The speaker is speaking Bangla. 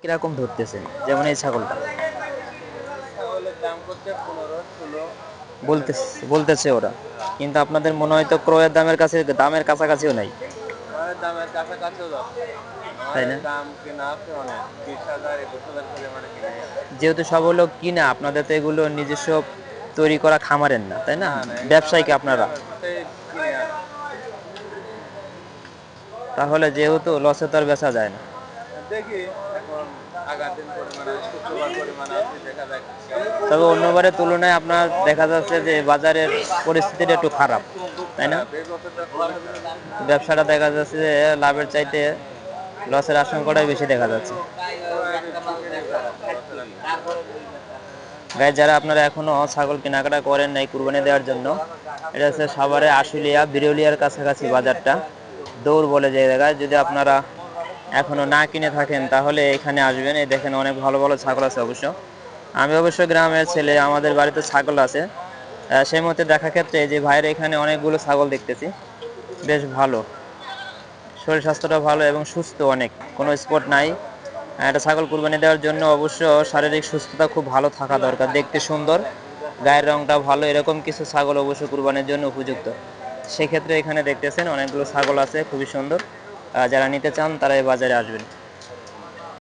কিরকম ধরতেছেন? যেমন এই ছাগলটা ছাগলের দাম করছে 15-16 বলতেছে এরকম। বলতেছে ওরা, হ্যাঁ, কিন্তু আপনাদের মনে হয় তো ক্রয়ের দামের কাছাকাছিও নাই, আমাদের দামের কাছাকাছিও যাচ্ছে। তাই আমাদের না? দাম কিনা আছে অনেক 20,000-21,000 করে মানে কিনে আছে। যেহেতু সব হলো কিনা, আপনাদের তো এগুলো নিজস্ব তৈরি করা খামারের না, তাই না? না না, এগুলো ব্যবসায়িক আমাদের আপনারা। গ্রামের থেকে কিনে আনা। তাহলে যেহেতু লসে তো আর বেচা যায় না। দেখি এখন আগার দিন পরিমাণে শুক্রবার পরিমাণে আছে, দেখা যাক কেমন কি তবে হয়। অন্যবারের তুলনায় আপনার দেখা যাচ্ছে যে বাজারের পরিস্থিতিটা একটু খারাপ, খুব তাই না? খারাপ, এই বছরটা খুবই খারাপ। ব্যবসাটা দেখা যাচ্ছে যে লাভের চাইতে লসের আশঙ্কাটাই বেশি দেখা যাচ্ছে। সবাই বেশি কিনে ফেলতেছে লসের আশঙ্কা। গাইজ, যারা আপনারা এখনো ছাগল কেনাকাটা করেন নাই কুরবানি দেওয়ার জন্য, এটা হচ্ছে সাভারে আশুলিয়া বিরুলিয়ার কাছাকাছি বাজারটা, দৌড় বলে যে জায়গায়। যদি আপনারা এখনো না কিনে থাকেন তাহলে এখানে আসবেন। এই দেখেন অনেক ভালো ভালো ছাগল আছে অবশ্য। আমি অবশ্য গ্রামের ছেলে, আমাদের বাড়িতে ছাগল আছে। সেই মতে দেখা ক্ষেত্রে এই যে ভাইয়ের এখানে অনেকগুলো ছাগল দেখতেছি, বেশ ভালো, শরীর স্বাস্থ্যটা ভালো এবং সুস্থ, অনেক কোনো স্পট নাই। একটা ছাগল কুরবানি দেওয়ার জন্য অবশ্য শারীরিক সুস্থতা খুব ভালো থাকা দরকার, দেখতে সুন্দর, গায়ের রংটা ভালো, এরকম কিছু ছাগল অবশ্য কুরবানির জন্য উপযুক্ত। সেক্ষেত্রে এখানে দেখতেছেন অনেকগুলো ছাগল আছে, খুবই সুন্দর। যারা নিতে চান তারা এই বাজারে আসবেন।